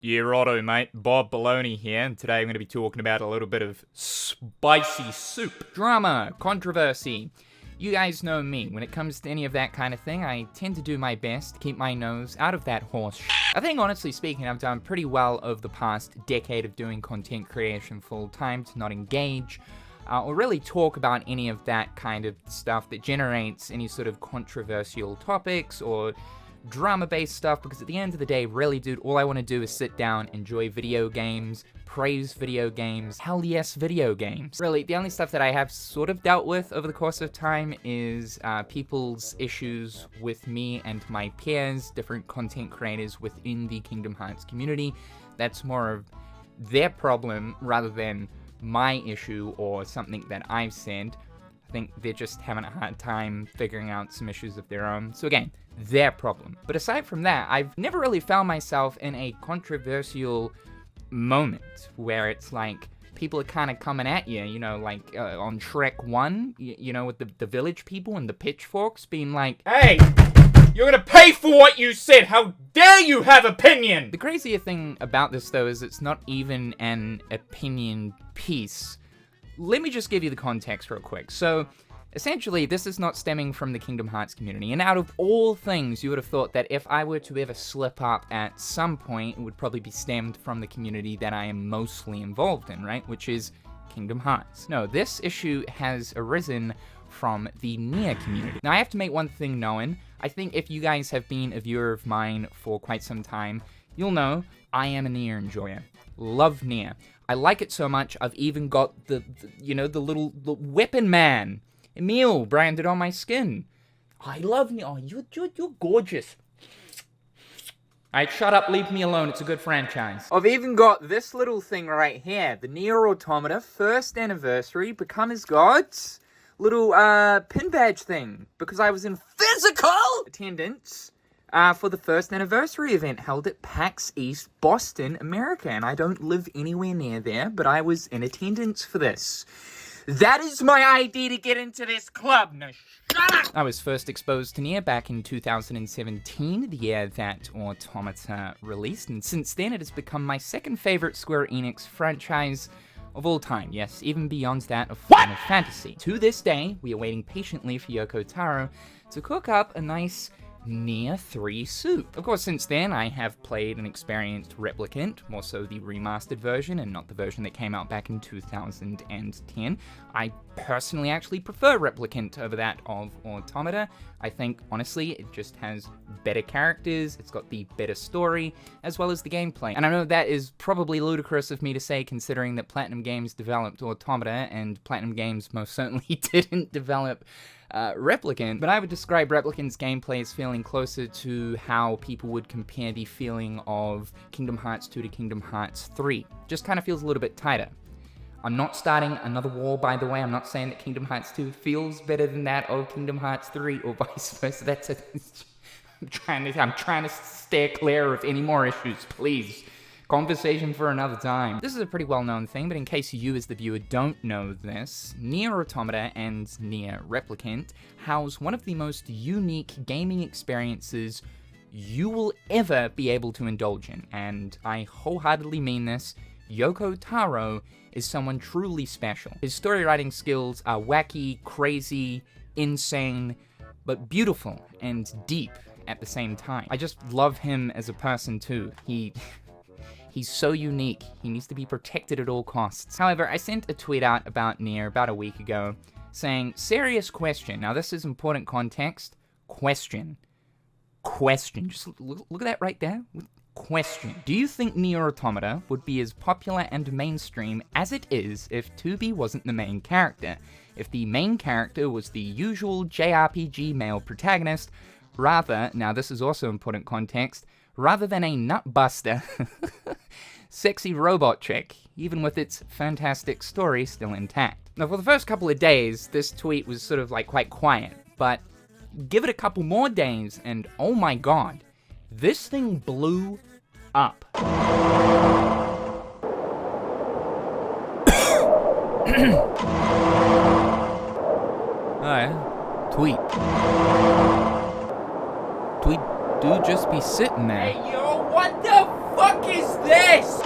Yeah, righto, mate. Bob Baloney here, and today I'm going to be talking about a little bit of spicy soup. Drama, controversy. You guys know me. When it comes to any of that kind of thing, I tend to do my best to keep my nose out of that horse shit. I think, honestly speaking, I've done pretty well over the past decade of doing content creation full-time to not engage or really talk about any of that kind of stuff that generates any sort of controversial topics or drama-based stuff, because at the end of the day, really, dude, all I want to do is sit down, enjoy video games, praise video games, hell yes, video games. Really, the only stuff that I have sort of dealt with over the course of time is people's issues with me and my peers, different content creators within the Kingdom Hearts community. That's more of their problem rather than my issue or something that I've said. I think they're just having a hard time figuring out some issues of their own. So again, their problem. But aside from that, I've never really found myself in a controversial moment where it's like people are kind of coming at you, you know, like on Shrek 1, you know, with the village people and the pitchforks being like, "Hey, you're gonna pay for what you said! How dare you have opinion!" The crazier thing about this, though, is it's not even an opinion piece. Let me just give you the context real quick. So, essentially, this is not stemming from the Kingdom Hearts community, and out of all things, you would have thought that if I were to ever slip up at some point, it would probably be stemmed from the community that I am mostly involved in, right? Which is Kingdom Hearts. No, this issue has arisen from the NieR community. Now, I have to make one thing known. I think if you guys have been a viewer of mine for quite some time, you'll know I am a NieR enjoyer. Love NieR. I like it so much, I've even got the little weapon man, Emil, branded on my skin. I love NieR. Oh, you're gorgeous. Alright, shut up, leave me alone, it's a good franchise. I've even got this little thing right here, the NieR Automata, first anniversary, become as gods, little pin badge thing, because I was in physical attendance for the first anniversary event held at PAX East, Boston, America. And I don't live anywhere near there, but I was in attendance for this. That is my ID to get into this club. Now shut up! I was first exposed to NieR back in 2017, the year that Automata released. And since then, it has become my second favorite Square Enix franchise of all time. Yes, even beyond that of Final Fantasy. To this day, we are waiting patiently for Yoko Taro to cook up a nice NieR 3 soup. Of course, since then, I have played and experienced Replicant, more so the remastered version and not the version that came out back in 2010. I personally actually prefer Replicant over that of Automata. I think, honestly, it just has better characters, it's got the better story, as well as the gameplay. And I know that is probably ludicrous of me to say, considering that Platinum Games developed Automata, and Platinum Games most certainly didn't develop Replicant, but I would describe Replicant's gameplay as feeling closer to how people would compare the feeling of Kingdom Hearts 2 to Kingdom Hearts 3. Just kind of feels a little bit tighter. I'm not starting another war, by the way. I'm not saying that Kingdom Hearts 2 feels better than that of Kingdom Hearts 3, or vice versa. That's it. I'm trying to steer clear of any more issues, please. Conversation for another time. This is a pretty well-known thing, but in case you as the viewer don't know this, NieR Automata and NieR Replicant house one of the most unique gaming experiences you will ever be able to indulge in. And I wholeheartedly mean this. Yoko Taro is someone truly special. His story writing skills are wacky, crazy, insane, but beautiful and deep at the same time. I just love him as a person too. He's so unique, he needs to be protected at all costs. However, I sent a tweet out about NieR about a week ago, saying, serious question. Now this is important context. Question. Just look at that right there. Question. Do you think NieR Automata would be as popular and mainstream as it is if 2B wasn't the main character? If the main character was the usual JRPG male protagonist, rather, now this is also important context, rather than a nutbuster, sexy robot chick, even with its fantastic story still intact. Now, for the first couple of days, this tweet was sort of like quite quiet, but give it a couple more days, and oh my god, this thing blew up. Alright, tweet. Tweet do just be sitting there. Hey yo, what the fuck? fuck is this?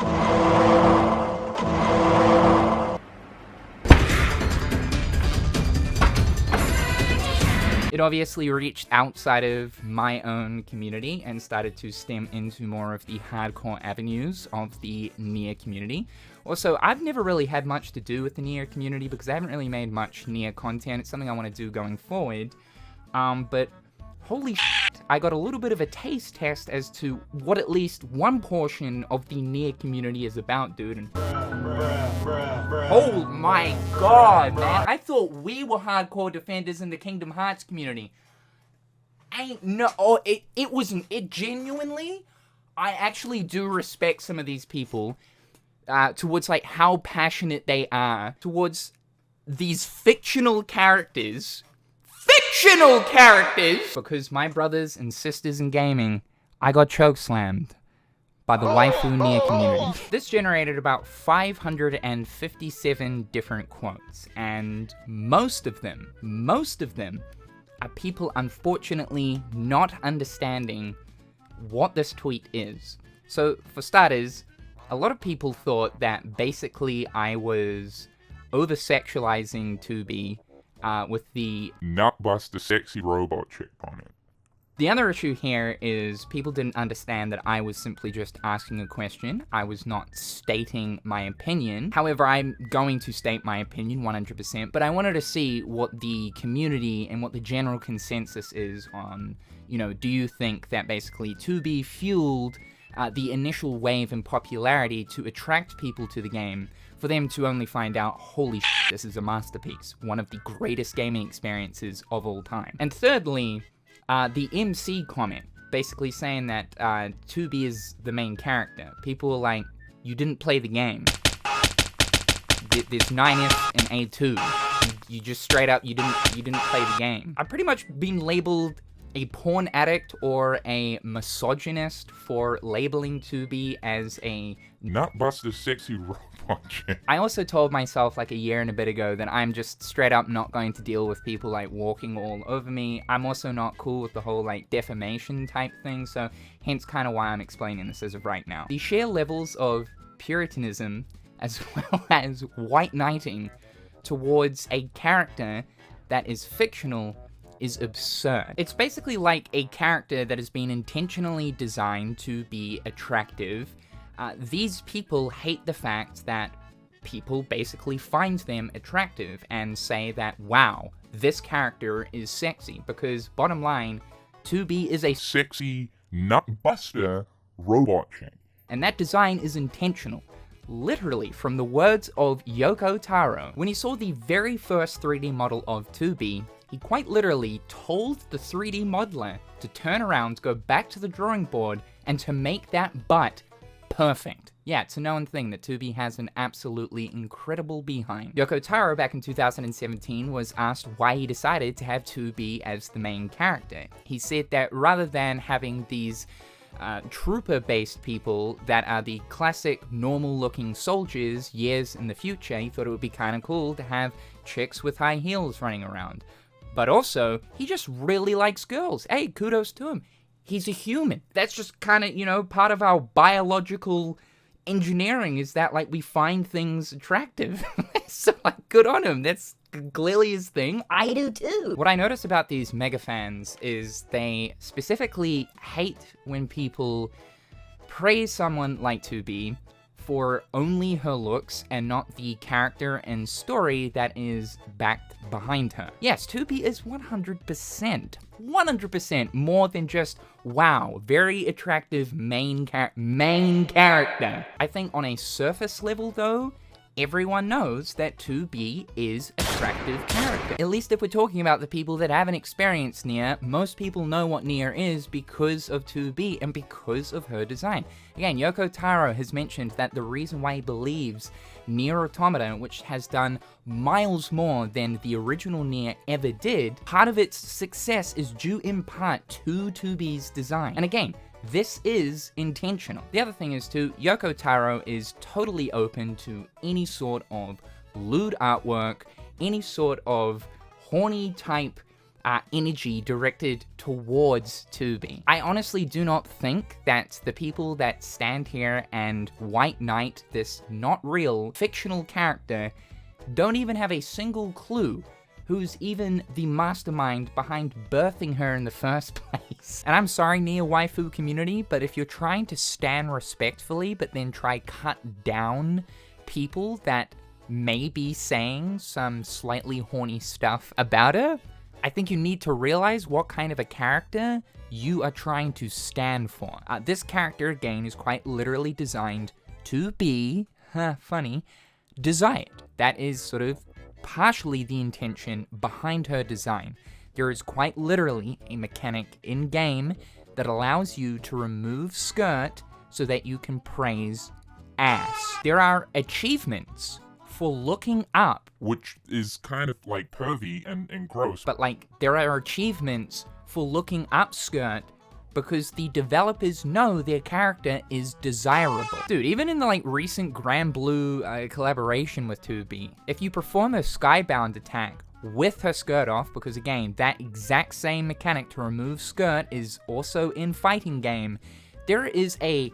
It obviously reached outside of my own community and started to stem into more of the hardcore avenues of the NieR community. Also, I've never really had much to do with the NieR community because I haven't really made much NieR content. It's something I want to do going forward. But holy shit, I got a little bit of a taste test as to what at least one portion of the NieR community is about, dude. And oh my god, man. I thought we were hardcore defenders in the Kingdom Hearts community. It wasn't. It genuinely, I actually do respect some of these people towards like how passionate they are towards these fictional characters. Because my brothers and sisters in gaming, I got chokeslammed by the Waifu NieR community. This generated about 557 different quotes, and most of them are people unfortunately not understanding what this tweet is. So, for starters, a lot of people thought that basically I was over-sexualizing 2B with the "not bust the sexy robot chick" comment. The other issue here is people didn't understand that I was simply just asking a question. I was not stating my opinion. However, I'm going to state my opinion 100%, but I wanted to see what the community and what the general consensus is on, you know, do you think that basically 2B fueled the initial wave in popularity to attract people to the game, for them to only find out, holy shit, this is a masterpiece, one of the greatest gaming experiences of all time. And thirdly, the MC comment, basically saying that 2B is the main character. People were like, you didn't play the game. There's 9F and A2. You just straight up, you didn't play the game. I've pretty much been labeled a porn addict or a misogynist for labeling 2B as a "not bust the sexy robot chick." I also told myself like a year and a bit ago that I'm just straight up not going to deal with people like walking all over me. I'm also not cool with the whole like defamation type thing, so hence kind of why I'm explaining this as of right now. The sheer levels of puritanism as well as white knighting towards a character that is fictional is absurd. It's basically like a character that has been intentionally designed to be attractive. These people hate the fact that people basically find them attractive and say that, wow, this character is sexy, because bottom line, 2B is a sexy nutbuster robot chick. And that design is intentional. Literally, from the words of Yoko Taro, when he saw the very first 3D model of 2B, he quite literally told the 3D modeler to turn around, go back to the drawing board, and to make that butt perfect. Yeah, it's a known thing that 2B has an absolutely incredible behind. Yoko Taro, back in 2017, was asked why he decided to have 2B as the main character. He said that rather than having these trooper-based people that are the classic normal-looking soldiers years in the future, he thought it would be kind of cool to have chicks with high heels running around. But also, he just really likes girls. Hey, kudos to him. He's a human. That's just kind of, you know, part of our biological engineering, is that, like, we find things attractive. So, like, good on him. That's clearly his thing. I do too. What I notice about these mega fans is they specifically hate when people praise someone like 2B for only her looks and not the character and story that is backed behind her. Yes, 2B is 100% more than just, wow, very attractive main character. I think on a surface level though, everyone knows that 2B is attractive character. At least if we're talking about the people that haven't experienced NieR, most people know what NieR is because of 2B and because of her design. Again, Yoko Taro has mentioned that the reason why he believes NieR Automata, which has done miles more than the original NieR ever did, part of its success is due in part to 2B's design. And again, this is intentional. The other thing is too, Yoko Taro is totally open to any sort of lewd artwork, any sort of horny type energy directed towards 2B. I honestly do not think that the people that stand here and white knight this not real fictional character don't even have a single clue who's even the mastermind behind birthing her in the first place. And I'm sorry, NieR Waifu Community, but if you're trying to stand respectfully but then try cut down people that may be saying some slightly horny stuff about her, I think you need to realize what kind of a character you are trying to stand for. This character, again, is quite literally designed to be, funny, desired. That is sort of partially the intention behind her design. There is quite literally a mechanic in-game that allows you to remove skirt so that you can praise ass. There are achievements for looking up, Which is kind of like pervy and gross. but like there are achievements for looking up skirt because the developers know their character is desirable. Dude, even in the like recent Grand Blue collaboration with 2B, if you perform a skybound attack with her skirt off, because again, that exact same mechanic to remove skirt is also in fighting game, there is a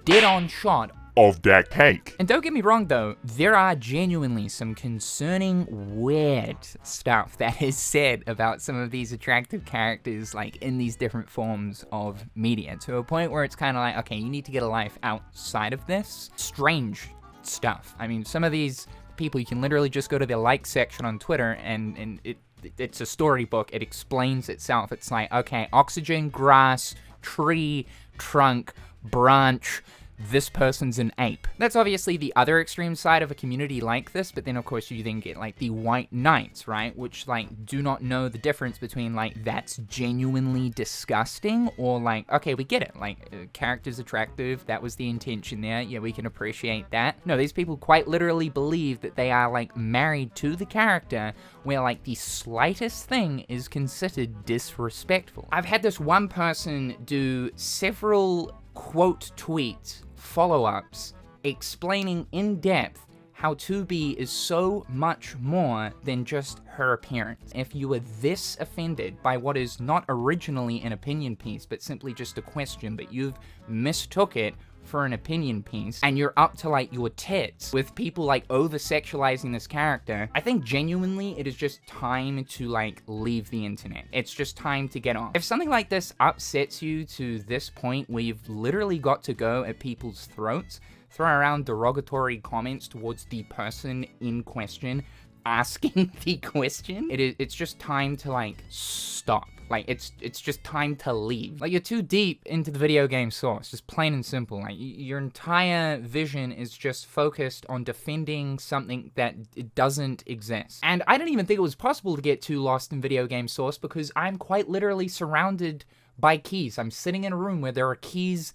dead-on shot Of that cake. And don't get me wrong though, there are genuinely some concerning weird stuff that is said about some of these attractive characters like in these different forms of media, to a point where it's kind of like, okay, you need to get a life outside of this. Strange stuff. I mean, some of these people, you can literally just go to their like section on Twitter and it's a storybook. It explains itself. It's like, okay, oxygen, grass, tree, trunk, branch, this person's an ape. That's obviously the other extreme side of a community like this, but then of course you then get like the white knights, right? Which like do not know the difference between like that's genuinely disgusting or like, okay, we get it. Like character's attractive, that was the intention there. Yeah, we can appreciate that. No, these people quite literally believe that they are like married to the character where like the slightest thing is considered disrespectful. I've had this one person do several quote tweet follow-ups explaining in depth how 2B is so much more than just her appearance. If you were this offended by what is not originally an opinion piece but simply just a question, but you've mistook it for an opinion piece, and you're up to like your tits with people like over-sexualizing this character, I think genuinely it is just time to like leave the internet. It's just time to get off. If something like this upsets you to this point where you've literally got to go at people's throats, throw around derogatory comments towards the person in question asking the question, it's just time to like stop. Like, it's just time to leave. Like, you're too deep into the video game source, just plain and simple. Like, your entire vision is just focused on defending something that it doesn't exist. And I didn't even think it was possible to get too lost in video game source because I'm quite literally surrounded by keys. I'm sitting in a room where there are keys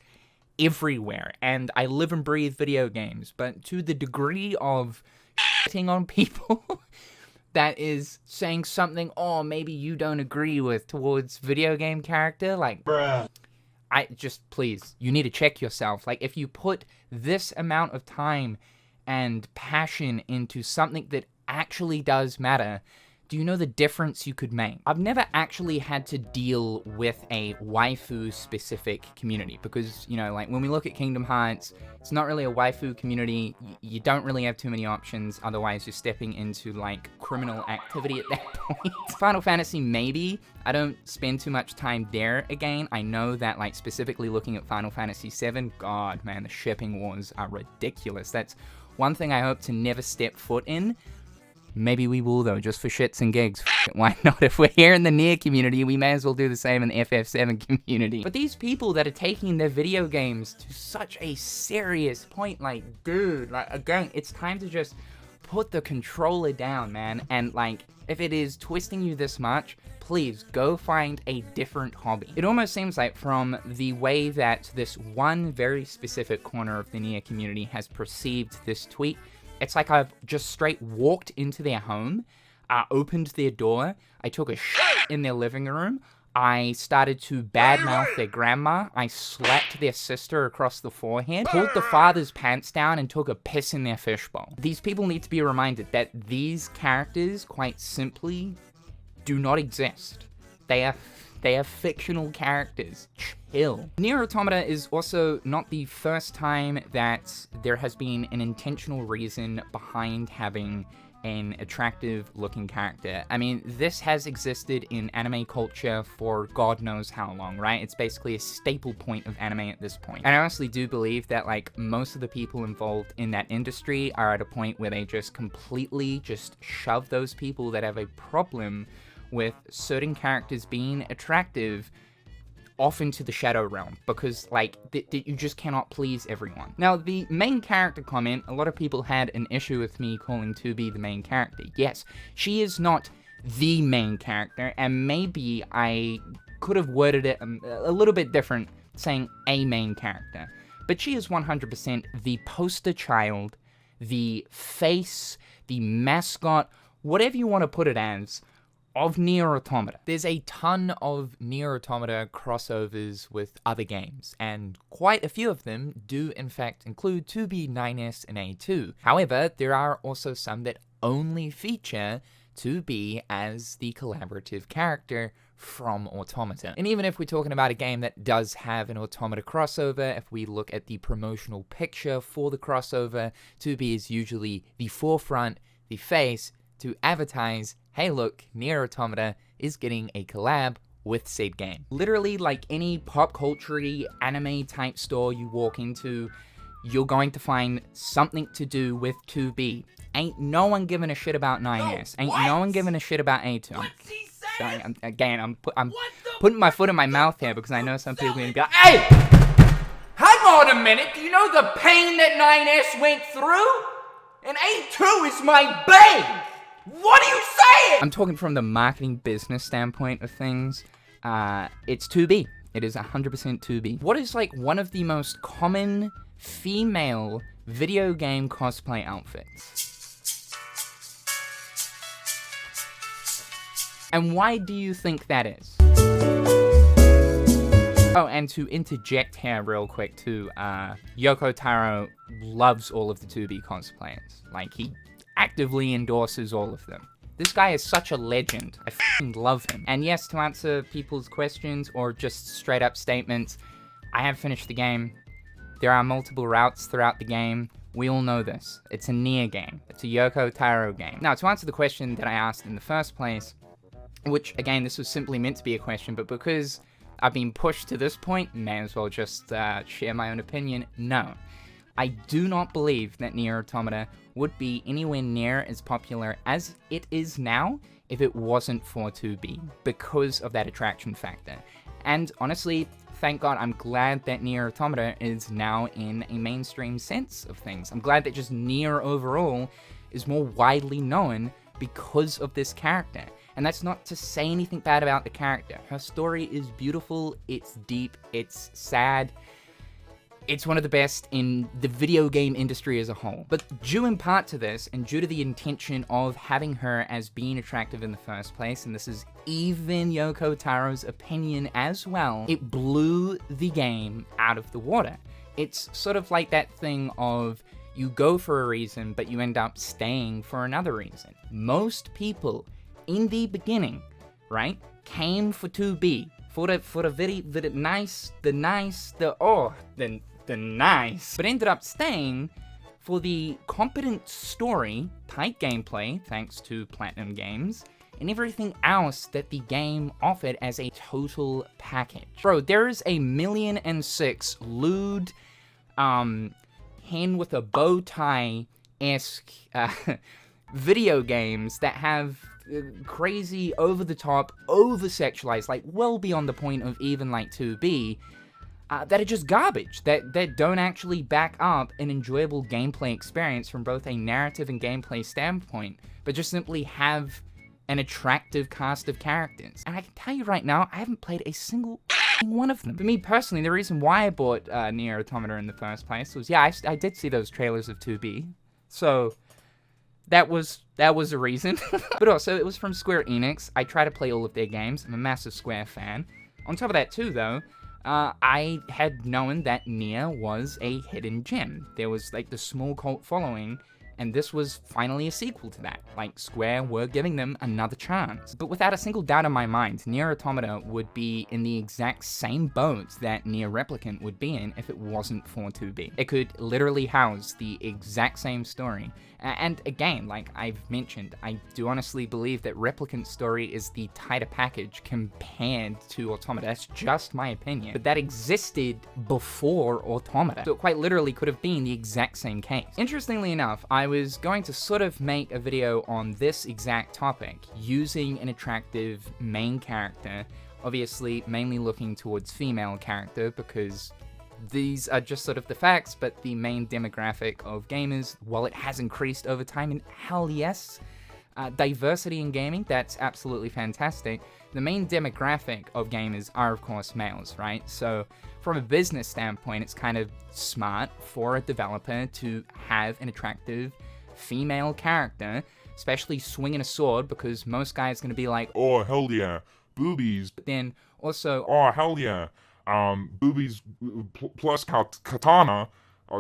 everywhere, and I live and breathe video games. But to the degree of shitting on people that is saying something, oh, maybe you don't agree with towards video game character, like, bruh. Please, you need to check yourself. Like, if you put this amount of time and passion into something that actually does matter, do you know the difference you could make? I've never actually had to deal with a waifu-specific community because, you know, like, when we look at Kingdom Hearts, it's not really a waifu community. You don't really have too many options, otherwise you're stepping into, like, criminal activity at that point. Final Fantasy, maybe. I don't spend too much time there again. I know that, like, specifically looking at Final Fantasy VII, God, man, the shipping wars are ridiculous. That's one thing I hope to never step foot in. Maybe we will, though, just for shits and gigs. Why not? If we're here in the NieR community, we may as well do the same in the FF7 community. But these people that are taking their video games to such a serious point, like, dude, like, again, it's time to just put the controller down, man. And, like, if it is twisting you this much, please go find a different hobby. It almost seems like from the way that this one very specific corner of the NieR community has perceived this tweet, it's like I've just straight walked into their home, opened their door, I took a shit in their living room, I started to badmouth their grandma, I slapped their sister across the forehead, pulled the father's pants down, and took a piss in their fishbowl. These people need to be reminded that these characters, quite simply, do not exist. They are fictional characters. Chill. NieR Automata is also not the first time that there has been an intentional reason behind having an attractive looking character. I mean, this has existed in anime culture for God knows how long, right? It's basically a staple point of anime at this point. And I honestly do believe that like most of the people involved in that industry are at a point where they just completely just shove those people that have a problem with certain characters being attractive off into the shadow realm, because like you just cannot please everyone. Now, the main character comment, a lot of people had an issue with me calling 2B the main character. Yes, she is not the main character, and maybe I could have worded it a little bit different, saying a main character, but she is 100% the poster child, the face, the mascot, whatever you want to put it as, of NieR Automata. There's a ton of NieR Automata crossovers with other games, and quite a few of them do in fact include 2B, 9S, and A2. However, there are also some that only feature 2B as the collaborative character from Automata. And even if we're talking about a game that does have an Automata crossover, if we look at the promotional picture for the crossover, 2B is usually the forefront, the face, to advertise, hey look, NieR Automata is getting a collab with said game. Literally, like any pop culture-y anime type store you walk into, you're going to find something to do with 2B. Ain't no one giving a shit about 9S. Ain't no one giving a shit about A2. Sorry, I'm putting my foot in my mouth here because I know some people are gonna be like, hey! Hang on a minute, do you know the pain that 9S went through? And A2 is my babe! What are you saying? I'm talking from the marketing business standpoint of things. It's 2B. It is 100% 2B. What is like one of the most common female video game cosplay outfits? And why do you think that is? Oh, and to interject here real quick too, Yoko Taro loves all of the 2B cosplayers. Like, he actively endorses all of them. This guy is such a legend. I f***ing love him. And yes, to answer people's questions or just straight up statements, I have finished the game. There are multiple routes throughout the game. We all know this. It's a NieR game. It's a Yoko Taro game. Now, to answer the question that I asked in the first place, which again, this was simply meant to be a question, but because I've been pushed to this point, may as well just share my own opinion. No. I do not believe that NieR Automata would be anywhere near as popular as it is now if it wasn't for 2B, because of that attraction factor. And honestly, thank God, I'm glad that NieR Automata is now in a mainstream sense of things. I'm glad that just NieR overall is more widely known because of this character. And that's not to say anything bad about the character. Her story is beautiful, it's deep, it's sad. It's one of the best in the video game industry as a whole. But due in part to this, and due to the intention of having her as being attractive in the first place, and this is even Yoko Taro's opinion as well, it blew the game out of the water. It's sort of like that thing of you go for a reason, but you end up staying for another reason. Most people in the beginning, right, came for 2B, for the nice, but ended up staying for the competent story, tight gameplay, thanks to Platinum Games, and everything else that the game offered as a total package. Bro, there is a 1,000,006 lewd, hen with a bow tie-esque video games that have crazy, over-the-top, over-sexualized, like well beyond the point of even like 2B, that are just garbage, that don't actually back up an enjoyable gameplay experience from both a narrative and gameplay standpoint, but just simply have an attractive cast of characters. And I can tell you right now, I haven't played a single one of them. For me personally, the reason why I bought NieR Automata in the first place was, yeah, I did see those trailers of 2B, so that was a reason. But also, it was from Square Enix. I try to play all of their games. I'm a massive Square fan. On top of that too, though, I had known that NieR was a hidden gem. There was like the small cult following, And this was finally a sequel to that. Like, Square were giving them another chance. But without a single doubt in my mind, NieR Automata would be in the exact same boat that NieR Replicant would be in if it wasn't for 2B. It could literally house the exact same story. And again, like I've mentioned, I do honestly believe that Replicant's story is the tighter package compared to Automata. That's just my opinion. But that existed before Automata. So it quite literally could have been the exact same case. Interestingly enough, I was going to sort of make a video on this exact topic, using an attractive main character, obviously mainly looking towards female character, because these are just sort of the facts, but the main demographic of gamers, while it has increased over time, and hell yes, diversity in gaming, that's absolutely fantastic. The main demographic of gamers are, of course, males, right? So from a business standpoint, it's kind of smart for a developer to have an attractive female character, especially swinging a sword, because most guys are going to be like, Oh, hell yeah. Boobies. but then also, Oh, hell yeah. Boobies plus katana,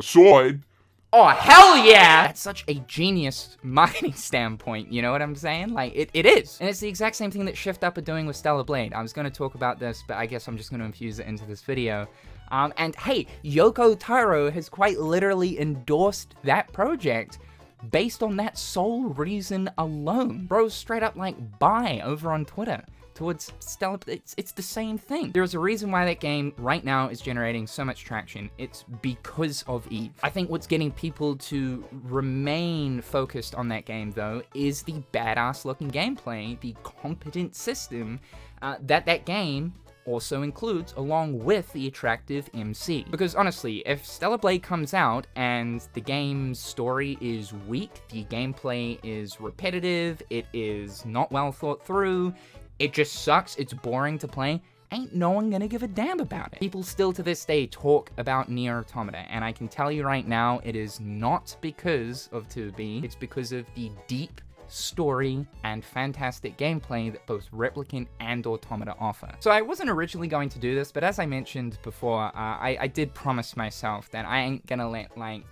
sword. oh, hell yeah! That's such a genius marketing standpoint, you know what I'm saying? Like, it is. And it's the exact same thing that Shift Up are doing with Stellar Blade. I was going to talk about this, but I guess I'm just going to infuse it into this video. And hey, Yoko Taro has quite literally endorsed that project based on that sole reason alone. Bro's straight up like, buy over on Twitter towards Stellar. It's the same thing. There's a reason why that game right now is generating so much traction. It's because of Eve. I think what's getting people to remain focused on that game, though, is the badass looking gameplay, the competent system that game also includes, along with the attractive MC. Because honestly, if Stellar Blade comes out and the game's story is weak, the gameplay is repetitive, it is not well thought through, it just sucks, it's boring to play, ain't no one gonna give a damn about it. People still to this day talk about NieR Automata, and I can tell you right now, it is not because of 2B, it's because of the deep story and fantastic gameplay that both Replicant and Automata offer. So I wasn't originally going to do this, but as I mentioned before, I did promise myself that I ain't gonna let, like,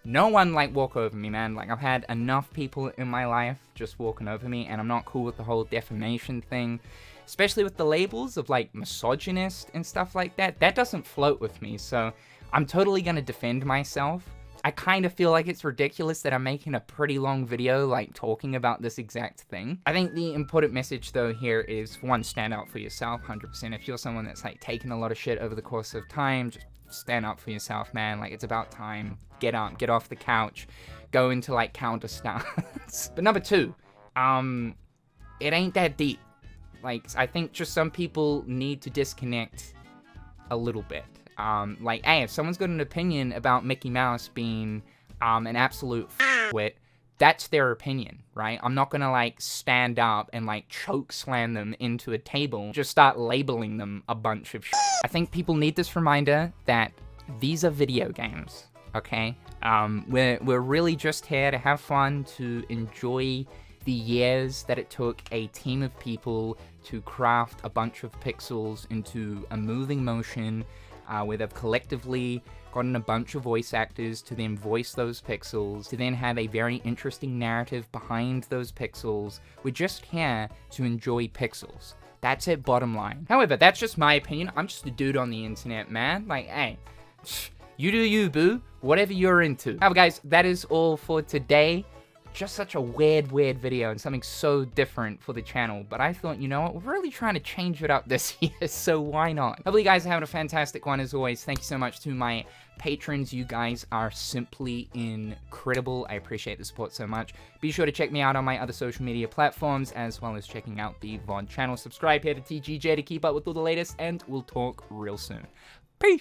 no one, like, walk over me, man. Like, I've had enough people in my life just walking over me, and I'm not cool with the whole defamation thing, especially with the labels of, like, misogynist and stuff like that. That doesn't float with me, so I'm totally gonna defend myself. I kind of feel like it's ridiculous that I'm making a pretty long video, like, talking about this exact thing. I think the important message, though, here is, for one, stand up for yourself, 100%. If you're someone that's, like, taken a lot of shit over the course of time, just stand up for yourself, man. Like, it's about time. Get up, get off the couch, go into, like, counter stance. But number two, it ain't that deep. Like, I think just some people need to disconnect a little bit. Like, hey, if someone's got an opinion about Mickey Mouse being an absolute f***wit, that's their opinion, right? I'm not gonna, like, stand up and, like, choke slam them into a table, just start labeling them a bunch of shit. I think people need this reminder that these are video games, okay? We're really just here to have fun, to enjoy the years that it took a team of people to craft a bunch of pixels into a moving motion, where they've collectively gotten a bunch of voice actors to then voice those pixels, to then have a very interesting narrative behind those pixels. We're just here to enjoy pixels. That's it, bottom line. However, that's just my opinion. I'm just a dude on the internet, man. Like, hey, you do you, boo. Whatever you're into. However, guys, that is all for today. Just such a weird video and something so different for the channel. But I thought, you know what, we're really trying to change it up this year, so why not? Hopefully you guys are having a fantastic one as always. Thank you so much to my patrons. You guys are simply incredible. I appreciate the support so much. Be sure to check me out on my other social media platforms, as well as checking out the VOD channel. Subscribe here to TGJ to keep up with all the latest, and we'll talk real soon. Peace!